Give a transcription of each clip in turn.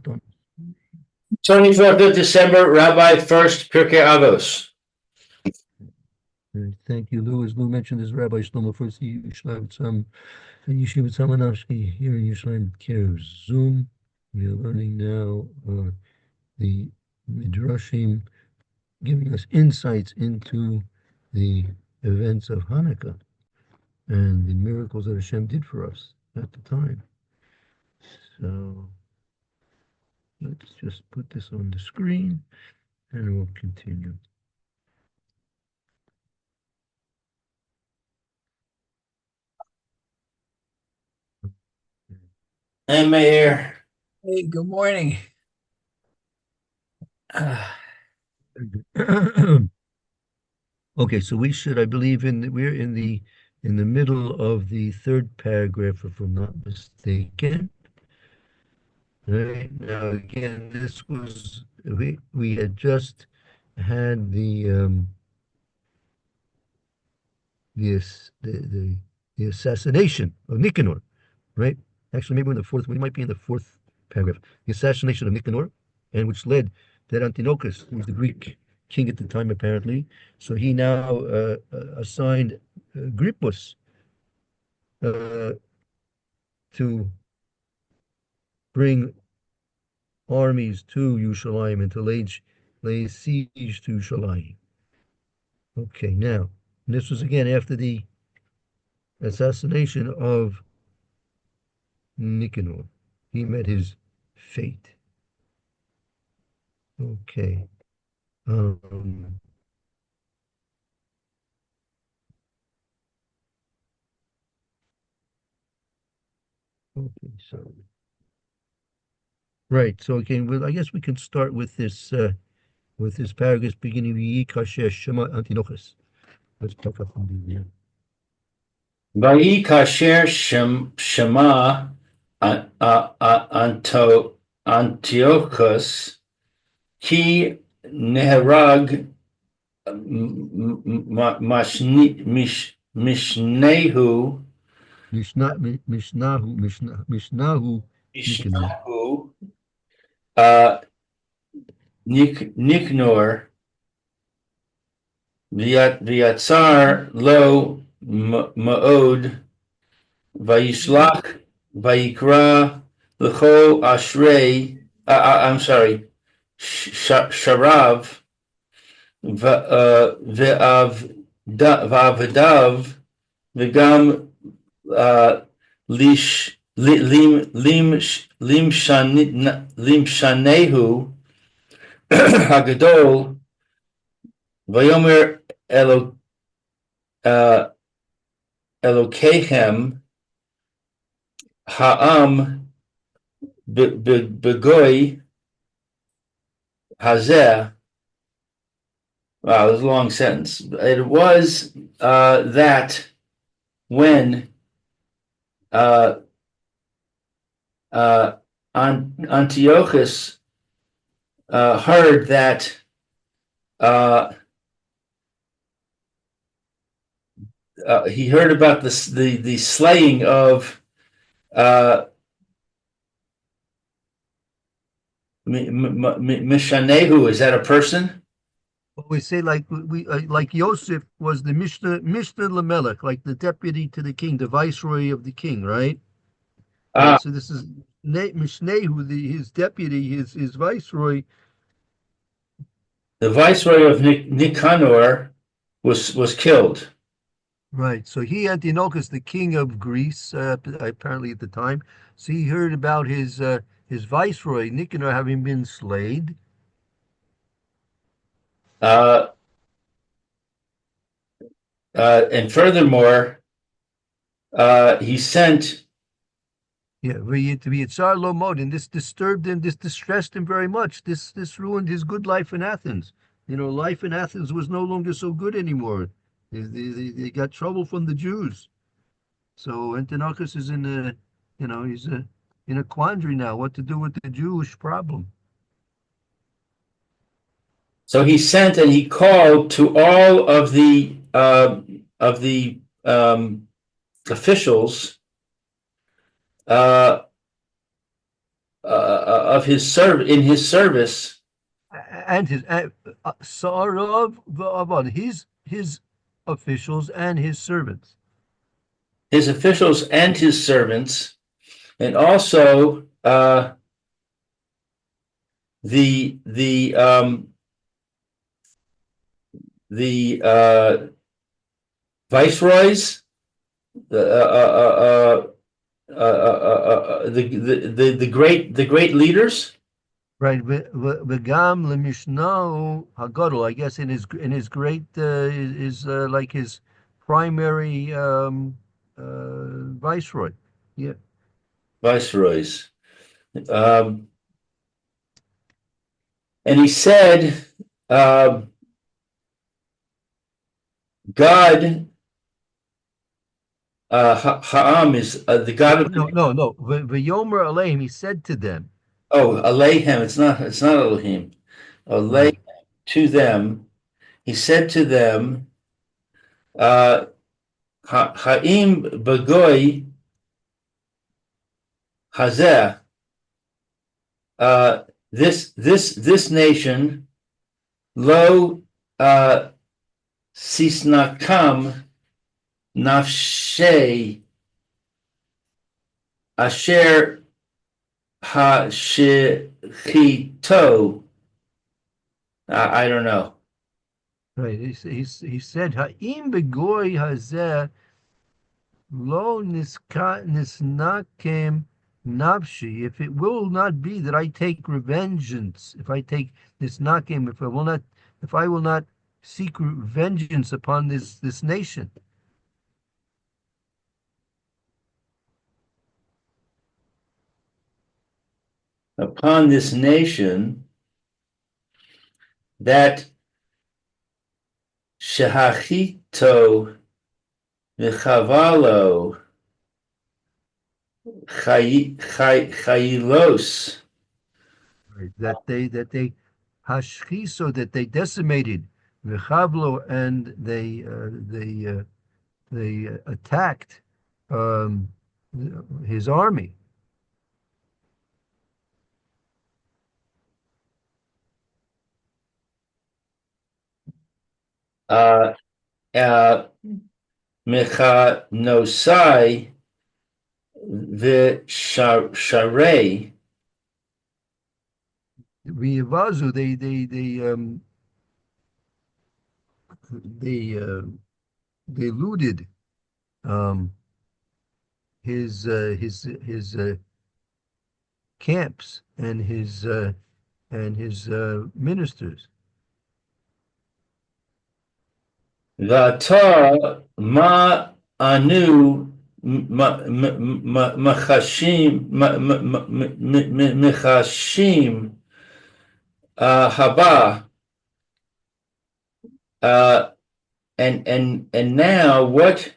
put on. 24th of December, Rabbi Furst, Pierke Avos. Thank you, Lou. As Lou mentioned, this is Rabbi Shlomo Furst, Yeshivat Samanashki here in Yerushalayim, care of Zoom. We are learning now the Midrashim, giving us insights into the events of Hanukkah and the miracles that Hashem did for us at the time. So let's just put this on the screen and we'll continue. And Meir. Hey, good morning. Okay, so we should, I believe, we're in the middle of the third paragraph, if I'm not mistaken. Right now, again, this was we had just had the assassination of Nicanor, right? Actually, maybe we're in the fourth. We might be in the fourth paragraph. The assassination of Nicanor, and which led that Antiochus, who was the Greek king at the time, apparently. So he now assigned Grypus to bring armies to Yerushalayim and to lay siege to Yerushalayim. Okay, now, this was again after the assassination of Nicanor. He met his fate. Okay. Okay, so right. So again, well, I guess we can start with this paragraph beginning with Kasher Shema Antinochus. Let's talk about the Vayi kasher shema Antiochus ki neherag mishnehu Mishnahu Niknor V'yatzar lo ma'od vayishlach vayikra l'chol ashrei I'm sorry sharav v'avdav v'gam limshanehu hagadol v'yomer Elokechem ha'am begoy hazeh. Wow, this is a long sentence. It was that when Antiochus heard that he heard about the slaying of Mishanehu. Is that a person? We say like like Yosef was the Mishnah Lamelech, like the deputy to the king, the viceroy of the king, right? Right, so this is Mishnehu, his deputy, his viceroy. The viceroy of Nicanor was killed. Right. So he, Antiochus, the king of Greece, apparently at the time. So he heard about his viceroy Nicanor having been slayed. And furthermore, he sent. Yeah, V'yitzar lo mod, and this disturbed him, this distressed him very much. This ruined his good life in Athens. You know, life in Athens was no longer so good anymore. They got trouble from the Jews. So Antiochus is in a, he's in a quandary now, what to do with the Jewish problem. So he sent and he called to all of the officials of his in his service, and his Sarav v'avad, his officials and his servants. his officials and his servants, and also the viceroys, the great leaders. Right, v'gam lemishnau hagadol. I guess in his great is like his primary viceroy. Yeah, Viceroys. And he said, God, Ha'am is the God of no. V'yomer aleim. He said to them. Alehem. It's not Elohim. Alehem to them. He said to them, Ha'im Bagoy Hazeh. This nation, lo sisnakam nafshe asher hashechito. I don't know. Right. He said, Ha'im begoy hazeh lo nisnakem nafshi. If it will not be that I take revengeance, if I take nisnakem, if I will not seek vengeance upon this nation. Upon this nation that shehachito mechavalo chayilos. Right. That they hashchiso, that they decimated v'chavlo, and they attacked um, his army. Mechanosai v'sharei. V'yivazu, they looted his camps and his ministers. V'ata ma anu machashim haba. And now what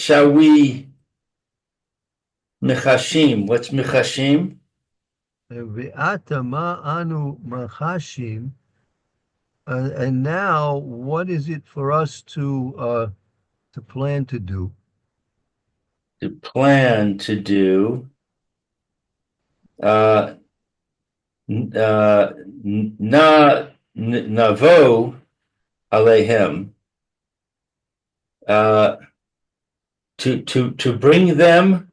shall we mechashim? What's mechashim? Ve'ata ma anu machashim. And now, what is it for us to plan to do? To plan to do. Na navo alehem. To bring them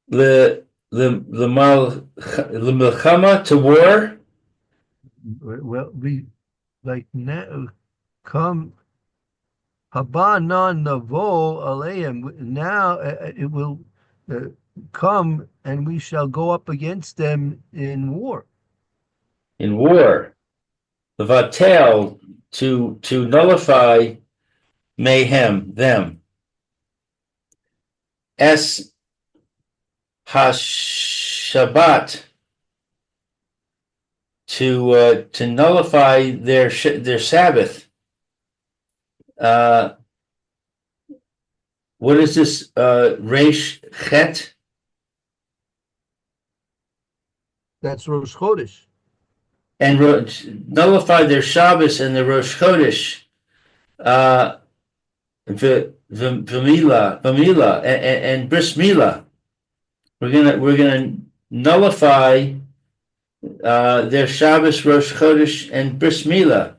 the milchama, to war. Well, we like now come haba na navo aleim. Now it will come, and we shall go up against them in war. In war, vatel, to nullify mayhem, them. Es hashabat, to nullify their Sabbath. What is this? Reish Chet? That's Rosh Chodesh. And nullify their Shabbos and the Rosh Chodesh. V'mila and bris mila. We're gonna nullify their Shabbos, Rosh Chodesh, and Bris Milah.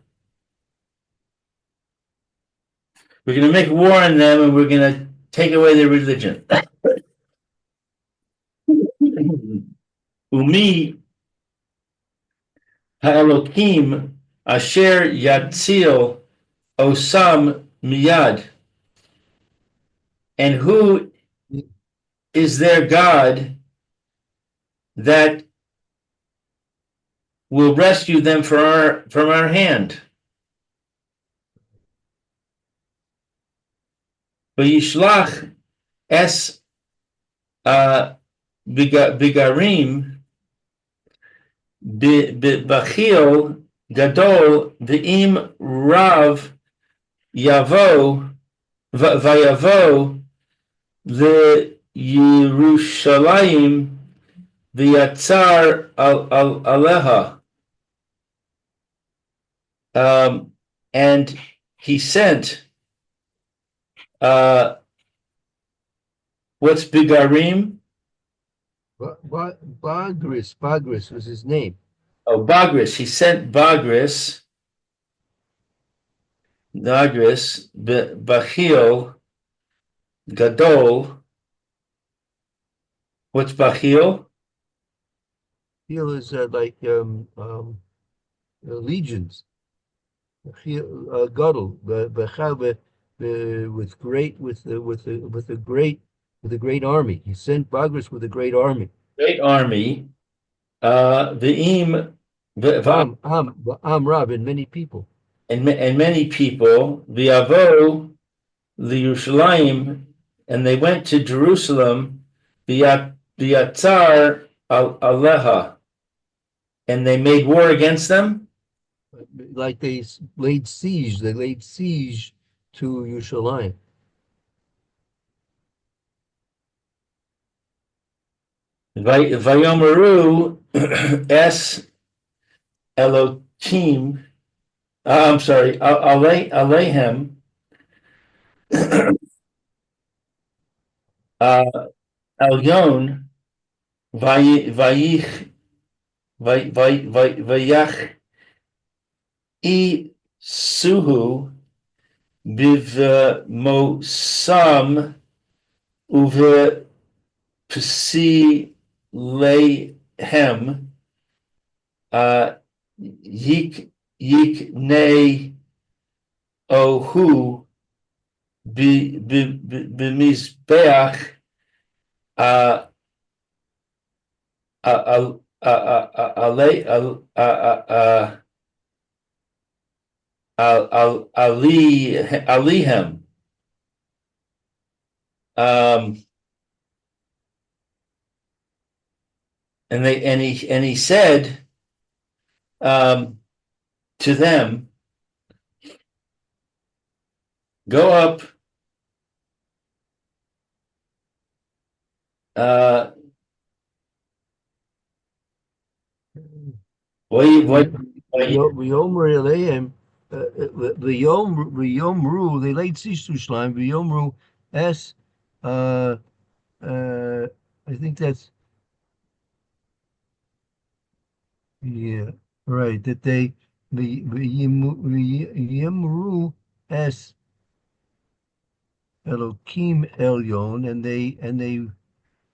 We're gonna make war on them, and we're gonna take away their religion. Umi ha'elokim asher yatzil osam miyad. And who is their God that will rescue them from our hand? Vayishlach es bigarim b'bachil gadol v'im rav yavo vayavo v'Yerushalayim v'yatzar aleha. And he sent what's bigarim? Bagris was his name. Oh, Bagris. He sent Bagris, Bachil, Gadol. What's Bachil? Heal is like legions. Gadol, with a great army. He sent Bagris with a great army. Great army. V'im, Rab, and many people. and many people. V'yavo l'Yerushalayim, and they went to Jerusalem. V'yatzar aleha, and they made war against them. Like they laid siege to Yerushalayim. Vayomeru es Elohim. I'm sorry, Alehem. Elyon vayach I suhu biv mosam uve psi lehem yik ohu b'mizbeach alihem. And he said to them, go up V'yomer Eleim, v'yomru, they laid siege to Yerushalayim. V'yomru es, I think that's right. That they v'yomru es Elokim Elyon,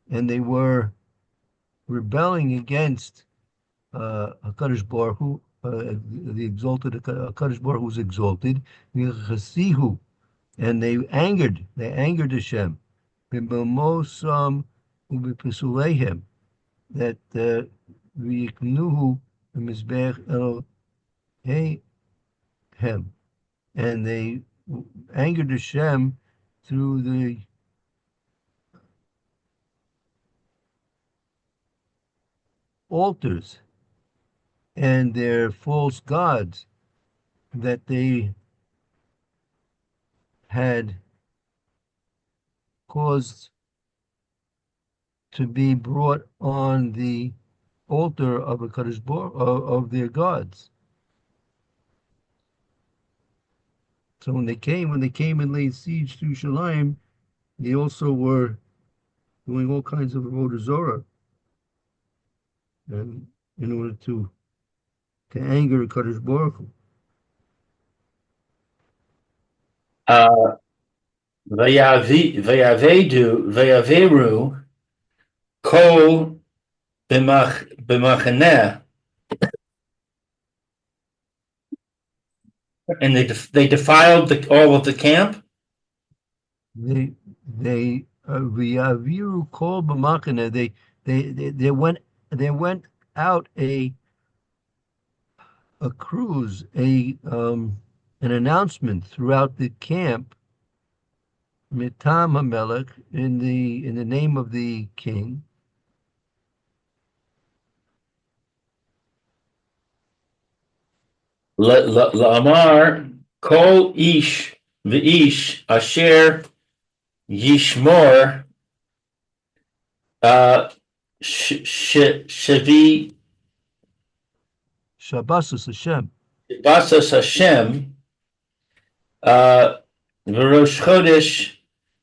and they were rebelling against HaKadosh Baruch Hu, the exalted HaKadosh Baruch Hu was exalted, Chasihu, and they angered Hashem, B'mosam u'b'pesuleihem, that v'yiknuhu b'mizbech Elohim, and they angered Hashem through the altars and their false gods that they had caused to be brought on the altar of a Kadosh Baruch of their gods. So when they came and laid siege to Shalim, they also were doing all kinds of avodah zarah, and in order to anger Kadosh Baruch Hu. Vayaveru kol b'machaneh, and they defiled all of the camp. They Viaviru kol b'machane. They went out a cruise, an announcement throughout the camp, Mitam Hamelech, in the name of the king. La'amar kol ish v'ish asher yishmor shevi Shabbasus Hashem. basas Hashem v'rosh chodesh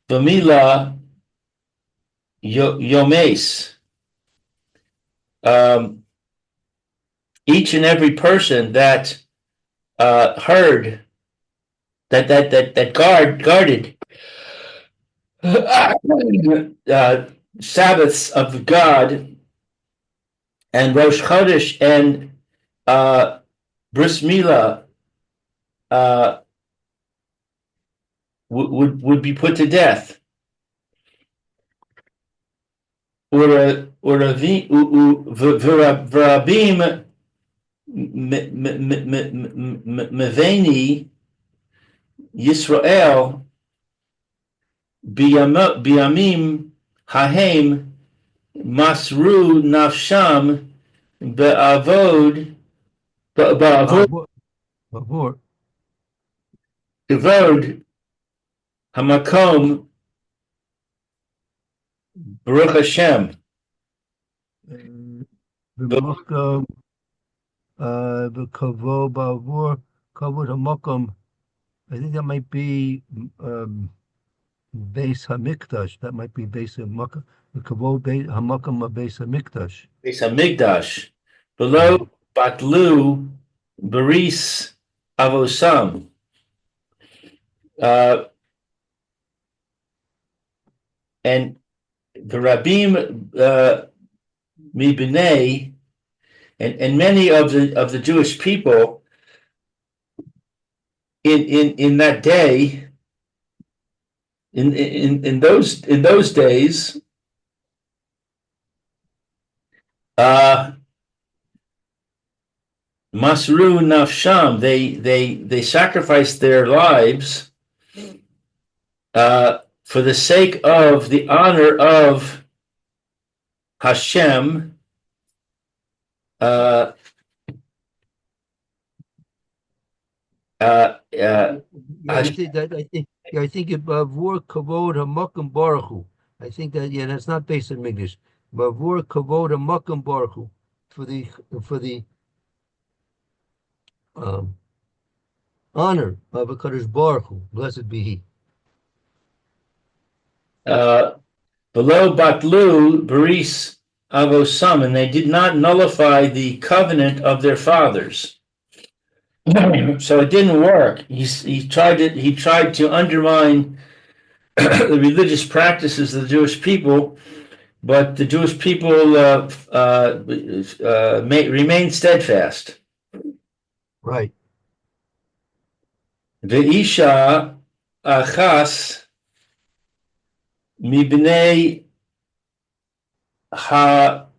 v'mila yomes. Each and every person that heard that guarded Sabbaths of God and Rosh Chodesh and Bris Milah would be put to death. V'rabim meveni Yisrael biyamim hahem masru nafsham be'avod Bavor. kavod hamakom Baruch Hashem. B'makam, b'kavod bavor, kavod hamakom. I think that might be Beis Hamikdash. That might be Beis Hamakam. The Kavod Hamakam of Beis Hamikdash. Beis Hamikdash. Below Batlu Baris Avosam. And the Rabim Mibnei and many of the Jewish people in that day, in those days, Masru Nafsham, they sacrificed their lives for the sake of the honor of Hashem. I think Bavur Kavod Hamakam Baruch Hu. I think that that's not based on English. Bavur Kavod Hamakam Baruch Hu for the honor of a Kadosh Baruch Hu. Blessed be He. Below Batlu Baris Avosam, and they did not nullify the covenant of their fathers. So it didn't work. He tried to undermine the religious practices of the Jewish people, but the Jewish people remained steadfast. Right. Ve'isha achas mibnei halyom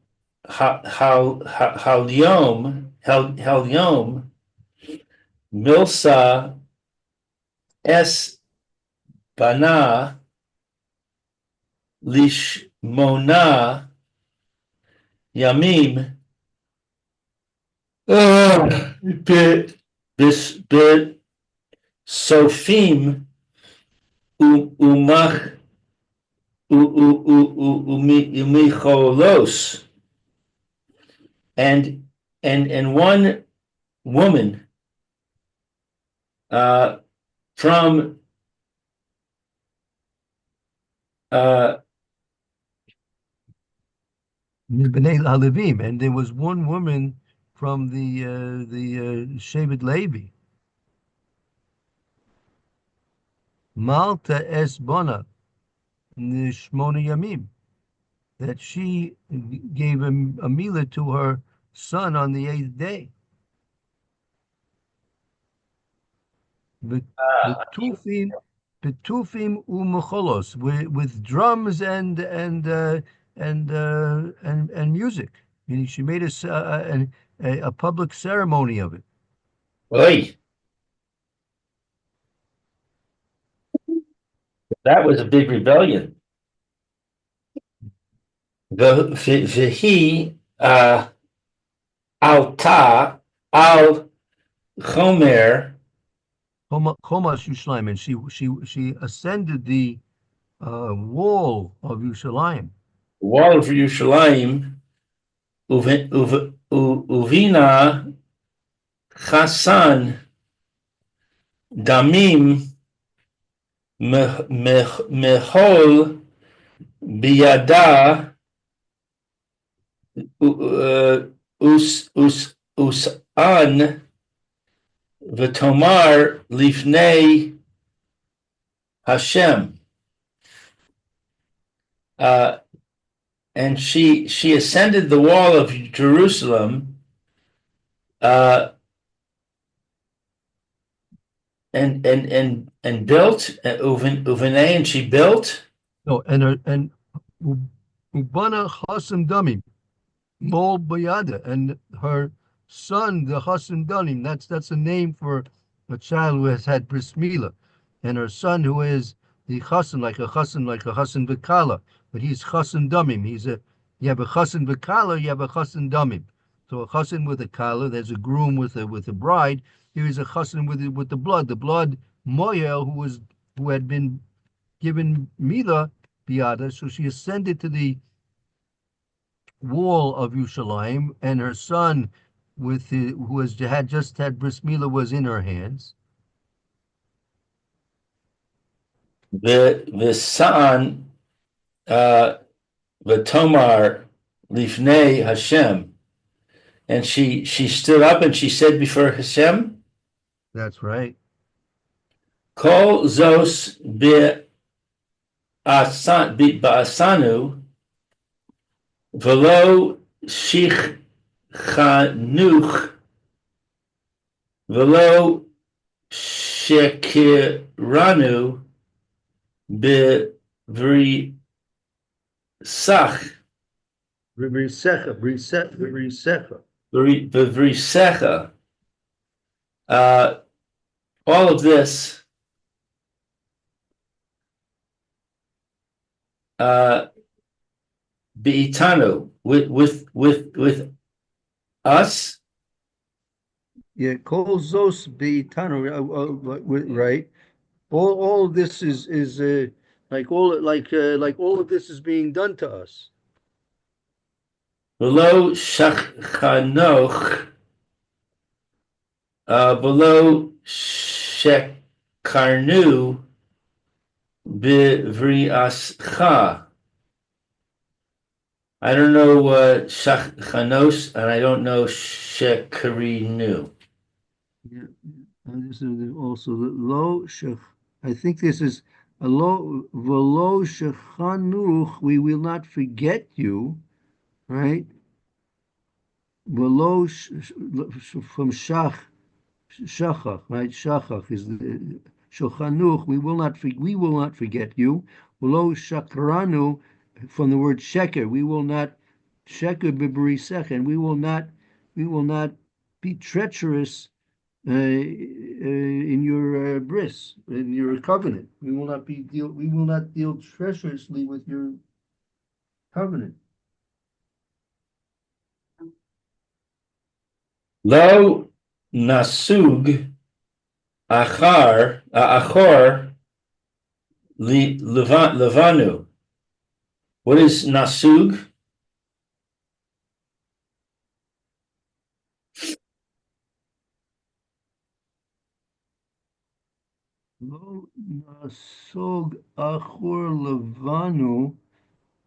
milsa es bana lishmona yamim bit sofim umach umicholos, and one woman from B'nai Halevim, and there was one woman from the Shevet Levi, Malta es Bona Nishmona Yamim, that she gave a milah to her son on the eighth day. Bet- Betufim, betufim u'mecholos, with drums and music. Meaning she made a public ceremony of it. Oy, that was a big rebellion. V'hi alta al chomer, Chomas Yushalayim, and she ascended the wall of Yushalayim. wall of Yerushalayim, uvina chasan damim mehol biyada us an v'tomar lifnei Hashem. Uh, and she ascended the wall of Jerusalem, and built Uvenay, and she built No, and Ubana Chasim Damim, Mol Bayada, and her son, the Chasim Damim. That's a name for a child who has had bris milah, and her son who is the Chasim, like a Chasim Vikala, but he's Chasim Damim. You have a Chasim Vikala, you have a Chasim Damim. So a Chasim with a Kala, there's a groom with a bride. Here is a Chasim with the blood Moyel, who had been given Mila Biada, so she ascended to the wall of Yerushalayim, and her son, had just had bris Mila, was in her hands. the Sa'an V'tomar lifnei Hashem, and she stood up and she said before Hashem, That's right. Kol zos ba'asanu v'lo shich chanuch v'lo shekiranu b'vrisach Brisecha. b'vrisecha. All of this beitanu with us. Yeah, Kol Zos Beitanu, right? All of this is like all of this is being done to us. Below shachanoch, below shekarnu bivriascha. I don't know shachanos, and I don't know shekarinu. Yeah, and this is also the lo shech. I think this is a lo velo shechanuch. We will not forget you, right? Velo from shachach, right? Shachach is the shochanuch. We will not forget you. Velo shakranu from the word sheker. We will not sheker b'berisech, and we will not be treacherous in your bris, in your covenant. We will not deal treacherously with your covenant. Lo nasug achor levanu. What is nasug? Lo nasog achor levanu.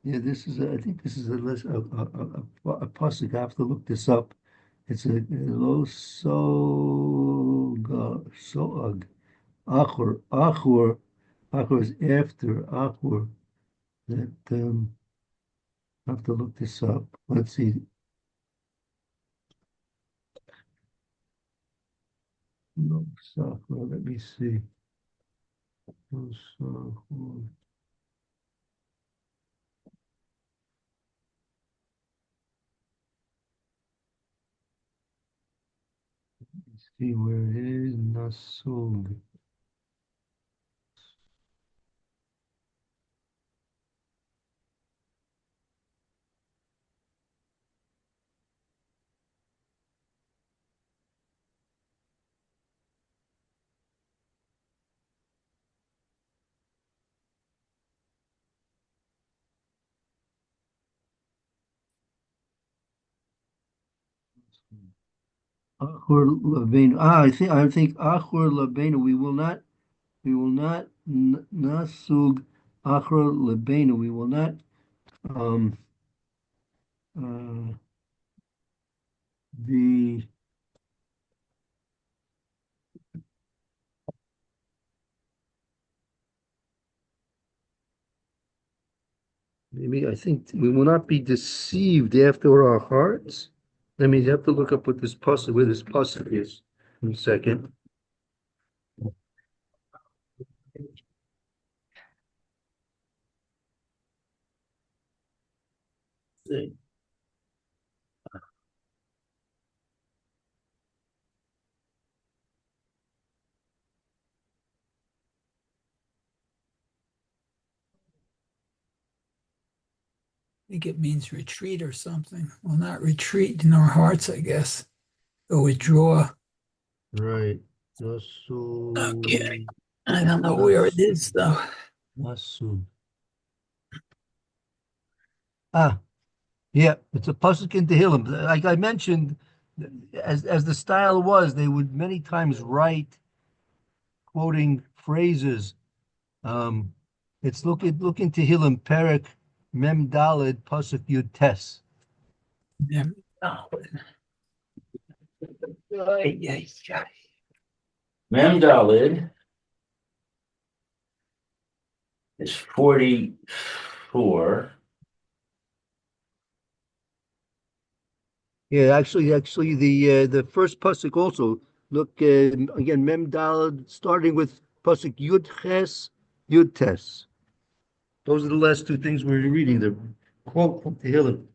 Yeah, this is, I think this is a pasuk. I have to look this up. It's a lo so soag achor is after achor. That I have to look this up. Let's see. Lo sachor. Let me see. Lo sachor. Let's see where it is. Nasug. Achor Labenu. I think Achor Labenu. We will not nasug Achor Labenu. We will not um uh be maybe I think we will not be deceived after our hearts. I mean, you have to look up what this pasuk where this pasuk is. In a second. I think it means retreat or something. Well, not retreat in our hearts, I guess. Or withdraw. Right. Nasu Okay. I don't know where it Nasu is though. Nasu. Ah, yeah, it's a pasuk in Tehillim. Like I mentioned, as the style was, they would many times write quoting phrases. Um, it's look in Tehillim, Perek Mem Daled pasuk Yud Tes. Yeah. Oh. Ay, ay, ay. Mem Dalid is 44. Yeah, actually, the first pasuk also look again Mem Daled, starting with pasuk Yud Ches Yud Tes. Those are the last two things we're reading. The quote from Tehillim.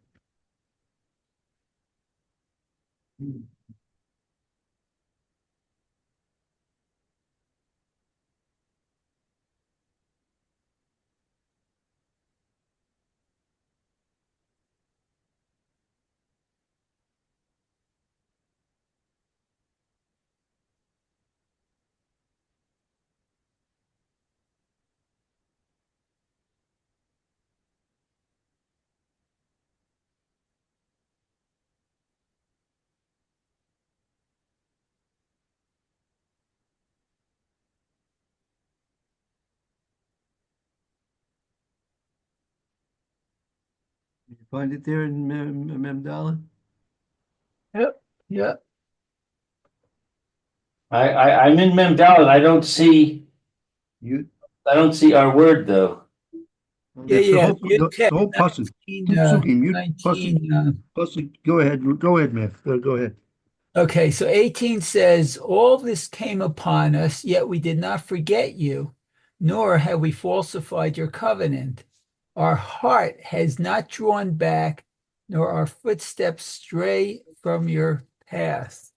You find it there in Mem Daled? Yep. Yep. I'm in Mem Dalid. You I don't see our word though. Yeah, That's the yeah. whole Yud the Tet, whole pasuk. 19, Two psukim. You pasuk 19. pasuk. Go ahead, man. Go ahead. Okay, so 18 says, all this came upon us, yet we did not forget you, nor have we falsified your covenant. Our heart has not drawn back, nor our footsteps stray from your path.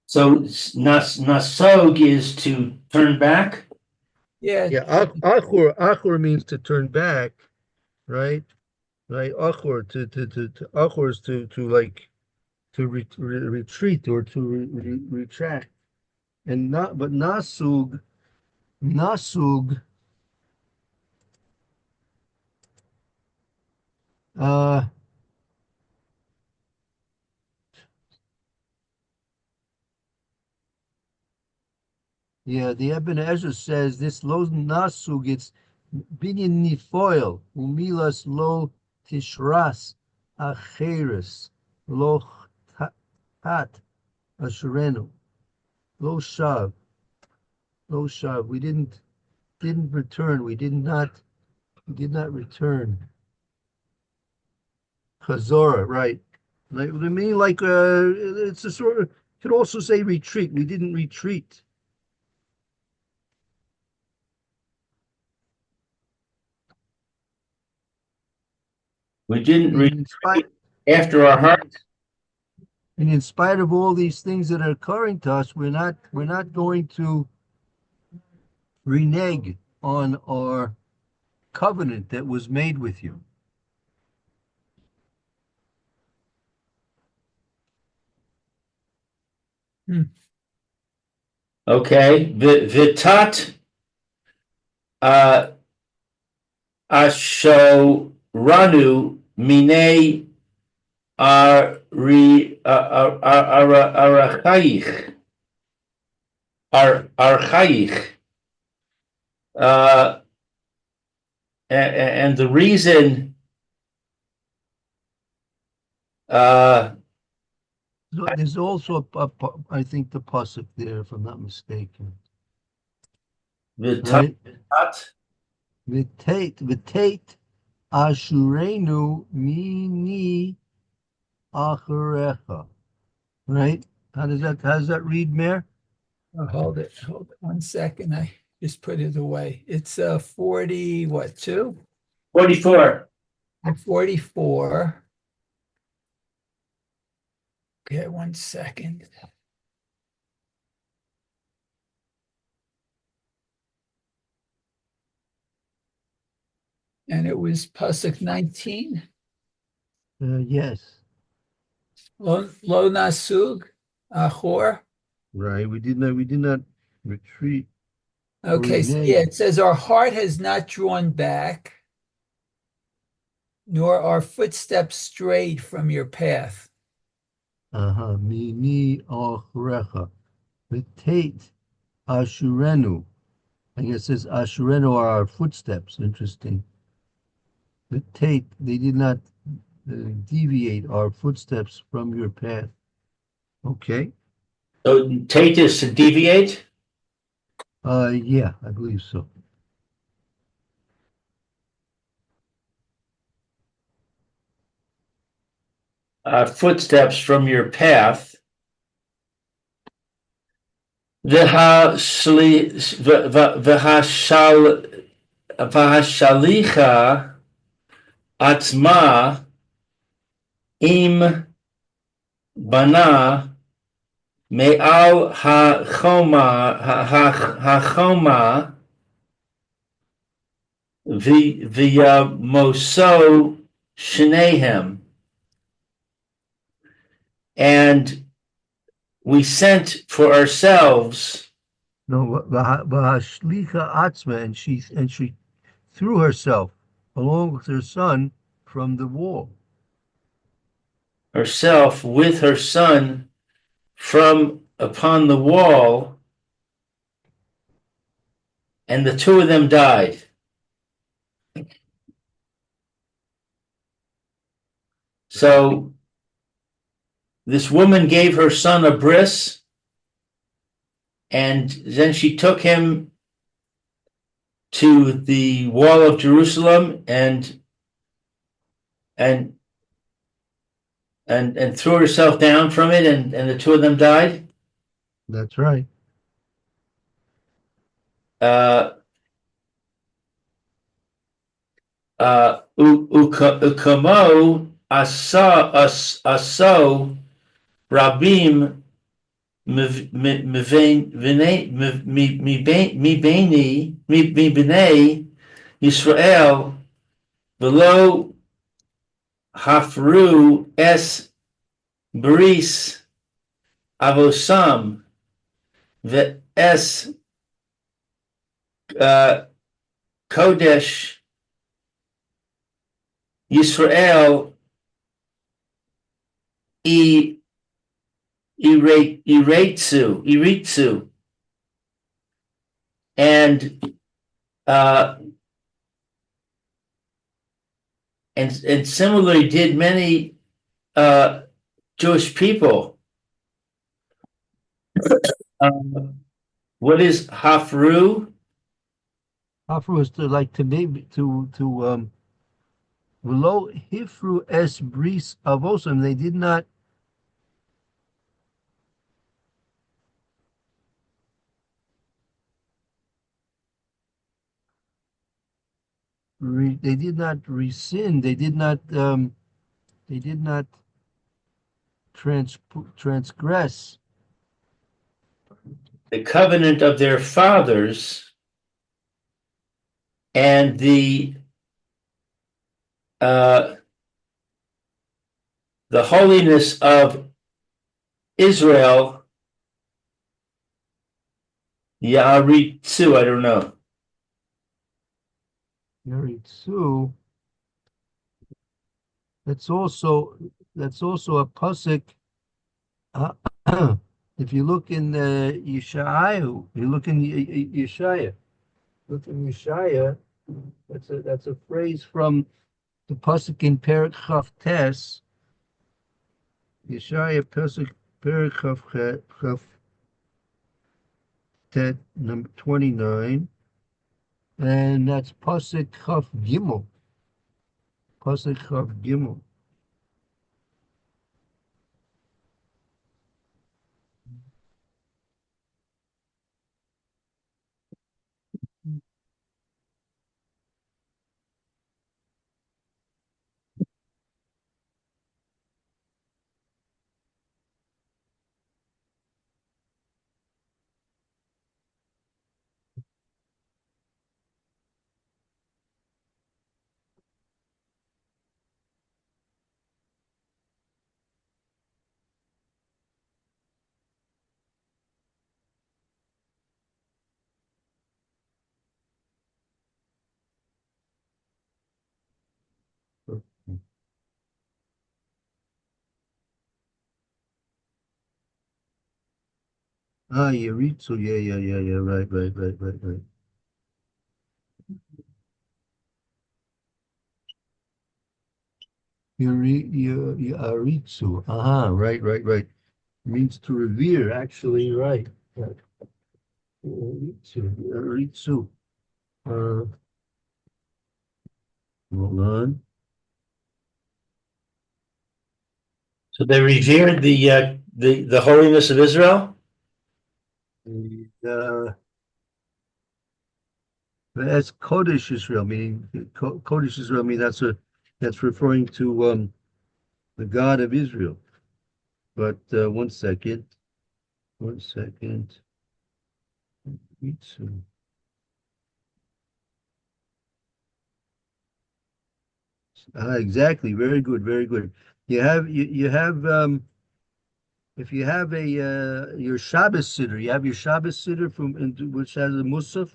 So nasog is to turn back. Yeah, Yeah, achor means to turn back, right? Right, achor to achor is to like to retreat or to retract, and not but nasug uh yeah, the Ibn Ezra says this lo nasug, binyan nifoil umilas lo tishras acheres lo hat asherenu lo shav lo shav. We didn't return. We did not return. Chazorah, right? Like I mean, like it's a sort of. Could also say retreat. We didn't retreat. We didn't And in spite retreat after our heart. and in spite of all these things that are occurring to us, we're not going to renege on our covenant that was made with you. Okay. Vitat Ashoranu Mine Arachayich. Archaic. And the reason There's also I think the pasuk there, if I'm not mistaken. Vitat Right? V'tate ashurenu mini acharecha. Right? How does that read, Mayor? Oh, hold it 1 second. I just put it away. It's 40, what, 2? 44. 44. Okay, 1 second. And it was Pasuk 19. Yes. Lo nasug achor. Right. We did not retreat. Okay, so yeah, it says our heart has not drawn back, nor our footsteps strayed from your path. Mini acharecha. V'tate ashurenu. I guess it says ashurenu are our footsteps. Interesting. V'tate, they did not deviate our footsteps from your path. Okay. So tate is to deviate. Yeah, I believe so. Footsteps from your path. V'hashalicha atzma im bana me'al hachoma v'yamoso shnehem. And we sent for ourselves. No, v'hashlicha atzma, and she threw herself along with her son from the wall. Herself with her son from upon the wall, and the two of them died. So this woman gave her son a bris, and then she took him to the wall of Jerusalem and threw herself down from it, and the two of them died. That's right. Ukamo aso rabim mibnei Yisrael v'lo hafru es bris avosam ve'es kodesh Yisrael iritzu. And and similarly did many Jewish people. What is hafru? Offer was to like to maybe to V'lo hifru es bris avosim. They did not they did not rescind. They did not transgress The covenant of their fathers and uh, the holiness of Israel, Yaritzu, I don't know. Yaritzu. That's also a pasuk. If you look in Yeshayahu, you look in Yeshaya. Look in Yeshaya. That's a phrase from the pasuk in Perek Chaf Tes. Yeshaya pasuk Perek Chaf Tet number 29, and that's pasuk Chaf Gimel. Pasuk Chaf Gimel. Yaritzu, yeah, right. Yaritzu, right. Means to revere, actually, right. Yaritzu. Uh, hold on. So they revered the holiness of Israel. That's Kodesh Israel, meaning Kodesh Israel. I mean that's referring to the God of Israel. But one second. Yaritzu. Exactly. Very good. You have if you have a your Shabbos Siddur, you have your Shabbos Siddur which has a Musaf.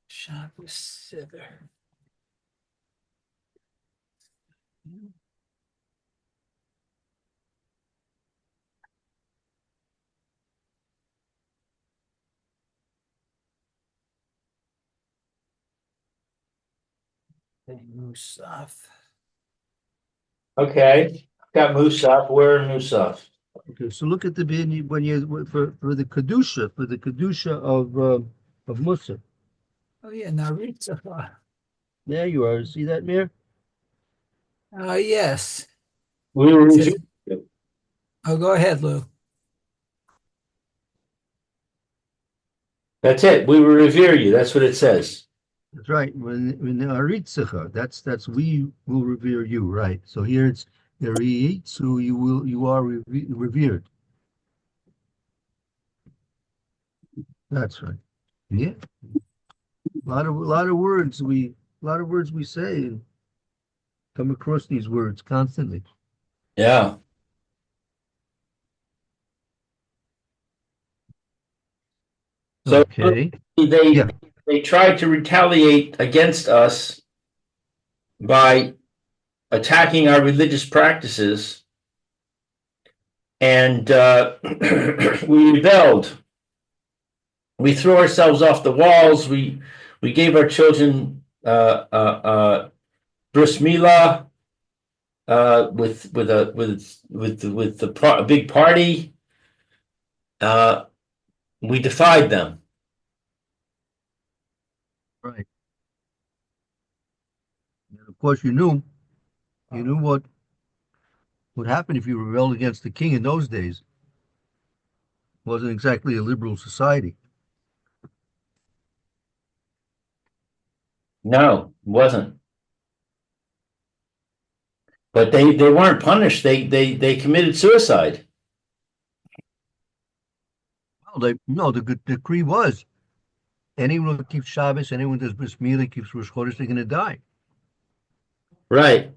Shabbos Siddur. Musaf. Okay, got Musaf. Where in Musaf? Okay, so look at the when you for the kedusha of Musaf. Oh yeah, Naritza. There you are. See that, Mir? Yes. We were It says, reviewing. oh, go ahead, Lou. That's it. We will revere you. That's what it says. That's right. When Aritzecha, that's we will revere you, right? So here it's Yaritzu, you are revered. That's right. Yeah. A lot of words we say and come across these words constantly. Yeah. So Okay. they Yeah. they tried to retaliate against us by attacking our religious practices, and we rebelled. We threw ourselves off the walls. We gave our children bris milah, with a big party. We defied them. Right. And of course, you knew what would happen if you rebelled against the king in those days. It wasn't exactly a liberal society. No, it wasn't. But they weren't punished. They committed suicide. Well, no, the decree was anyone who keeps Shabbos, anyone who does bris milah, keeps Rosh Chodesh, they're going to die. Right.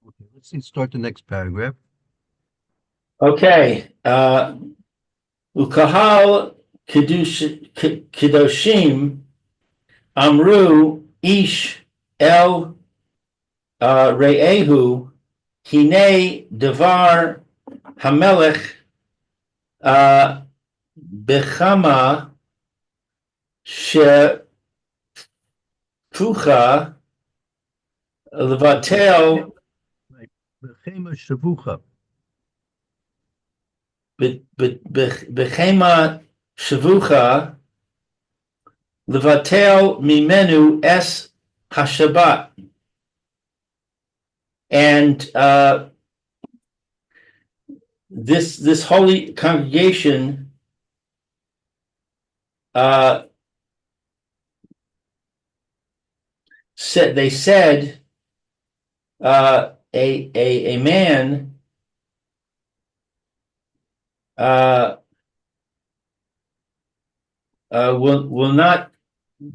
Okay, let's see. Start the next paragraph. Okay. Ukahal Kedoshim Amru Ish El Re'ehu Hine Devar Hamelech Bechama Shefucha Levatel Right. Bechema shavucha. Bechema Shavucha Levatel Mimenu Es Hashabbat. And this holy congregation said a man will not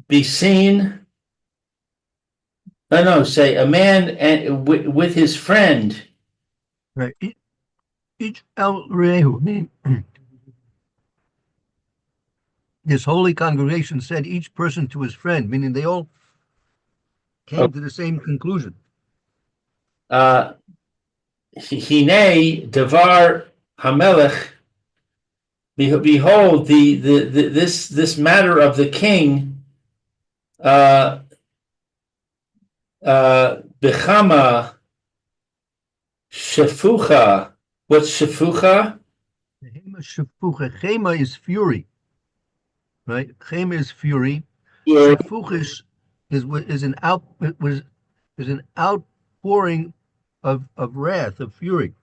be seen. No, say a man and with his friend. Right. Each El Rehu, meaning this holy congregation said each person to his friend, meaning they all came to the same conclusion. Hine Devar Hamelech. Behold, this matter of the king, Bechama Shefucha. What's Shefucha? Chema shavucha. Chema is fury, right? Chema is fury. Yeah. Shavuch is an outpouring of wrath, of fury.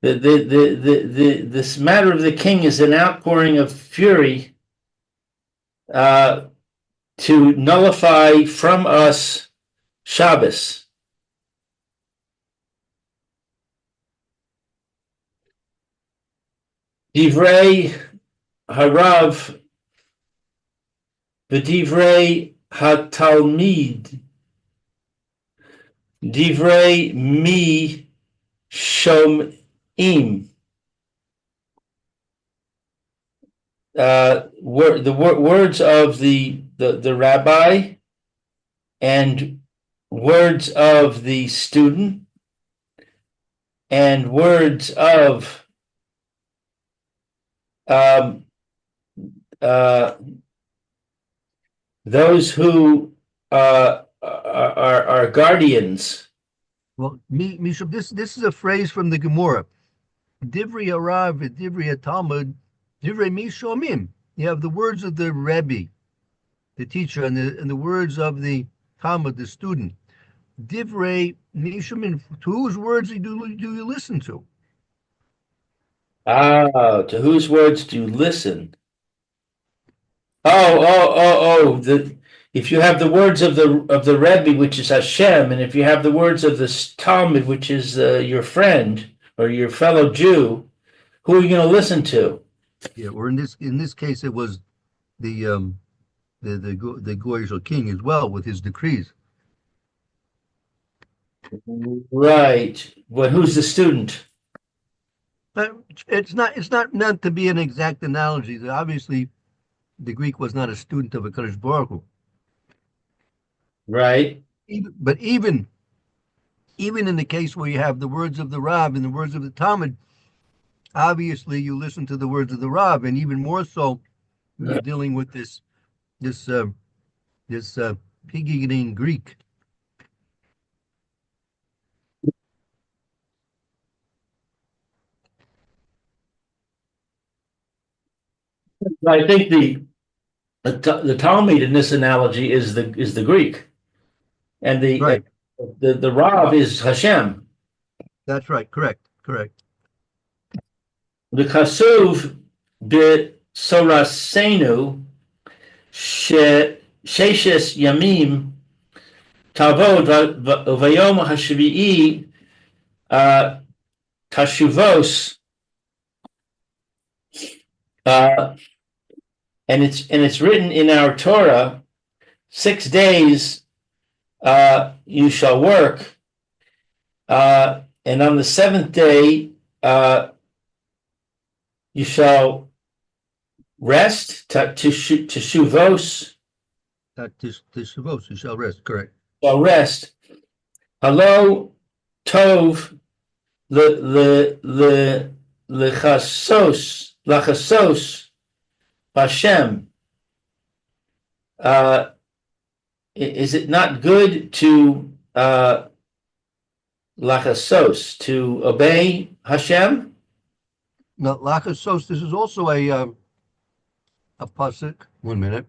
This matter of the king is an outpouring of fury to nullify from us Shabbos. Divrei harav v'divrei hatalmid divrei mi shomim. The words of the rabbi and words of the student and words of those who are guardians. Well, Mishum, this is a phrase from the Gemara. Divrei harav v'divrei Talmud, divrei mi shomim. You have the words of the Rebbe, the teacher, and the words of the Talmud, the student. Divrei mi shomim. To whose words do you listen to? To whose words do you listen? Oh. If you have the words of the Rebbe, which is Hashem, and if you have the words of the Talmud, which is your friend or your fellow Jew, who are you going to listen to? Yeah, or in this case, it was the Goyish king as well with his decrees. Right. Well, who's the student? It's not meant to be an exact analogy. Obviously, the Greek was not a student of HaKadosh Baruch Hu. Right. But even in the case where you have the words of the Rav and the words of the Talmud, obviously you listen to the words of the Rav, and even more so when you're dealing with this pig-eating Greek. I think the Talmud in this analogy is the Greek, and Right. the Rav is Hashem. That's right. Correct. Correct. The Kasuv bit Sorasenu Sheshes Yamim Tavod Vayom Hashvi'i Tashuvos, and it's written in our Torah, 6 days you shall work, and on the seventh day you shall rest, to shuvos, Tishavos, you shall rest. Correct. shall rest. Hello, tov, lechasos, Hashem. Is it not good to lachasos, to obey Hashem? Now, Lachasos, this is also a pasuk. 1 minute.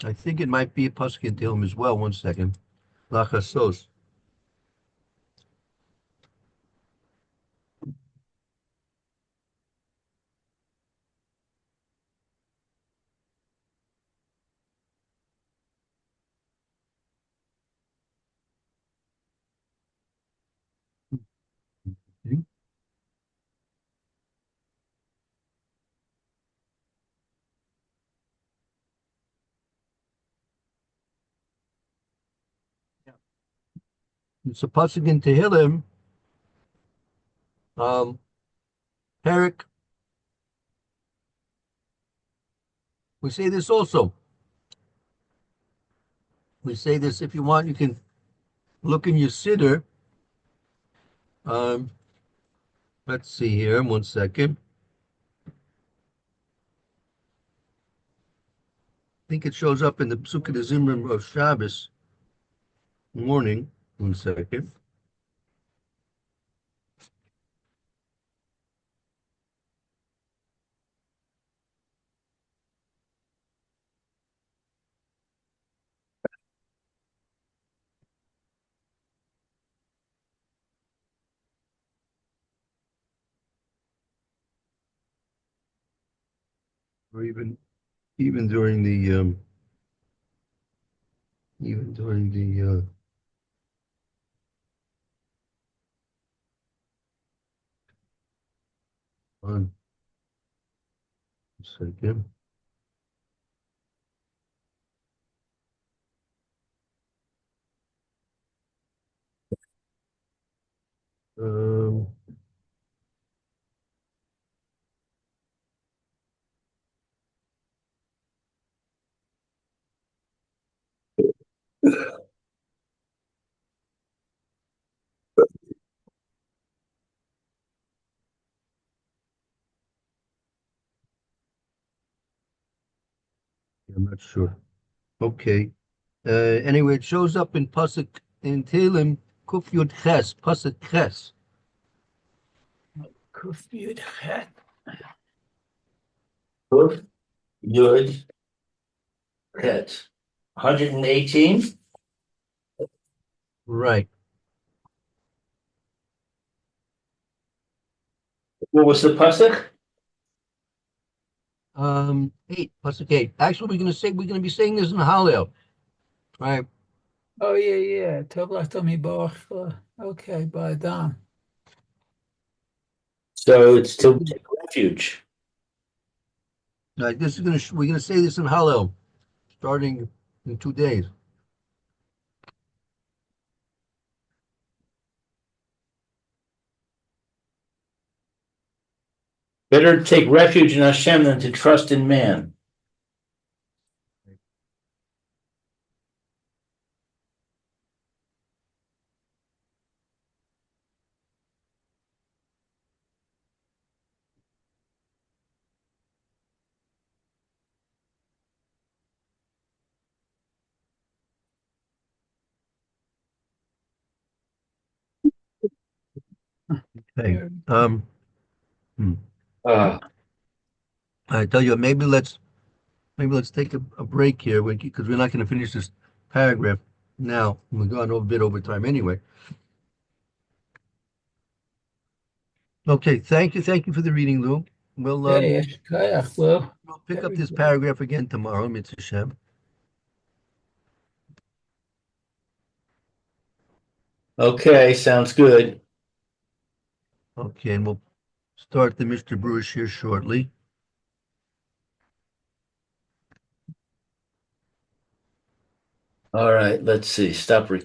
I think it might be a pasuk in Tehillim as well. 1 second. Lachasos. Okay. It's a pasuk in Tehillim. Pierke. We say this also. We say this, if you want, you can look in your siddur. Let's see here. 1 second. I think it shows up in the Psukkah de Zimrim of Shabbos morning. 1 second. Or even during the on 1 second. Um, I'm not sure. Okay. Anyway, it shows up in Pasuk in Tehillim, Kuf Yud Ches, Pasuk Ches. Kuf Yud Chet. Good. Yud. Chet. 118. Right. What was the pasuk? 8, Pasuk 8. Actually, we're gonna be saying this in Hallel. Right. Oh, yeah. Tov Lachtom Yiborach. Okay, by Adam. So it's to take refuge. Right. We're gonna say this in Hallel, starting in 2 days. Better to take refuge in Hashem than to trust in man. Okay. Uh, I tell you, maybe let's take a break here because we're not going to finish this paragraph now. We've gone a bit over time anyway. Okay, thank you for the reading, Lou. We'll Okay, Eshkayach. Well, we'll pick up this everybody. paragraph again tomorrow, Mitzvah Shem. okay, sounds good. Okay, and we'll start the Mr. Bruce here shortly. All right, let's see. Stop recording.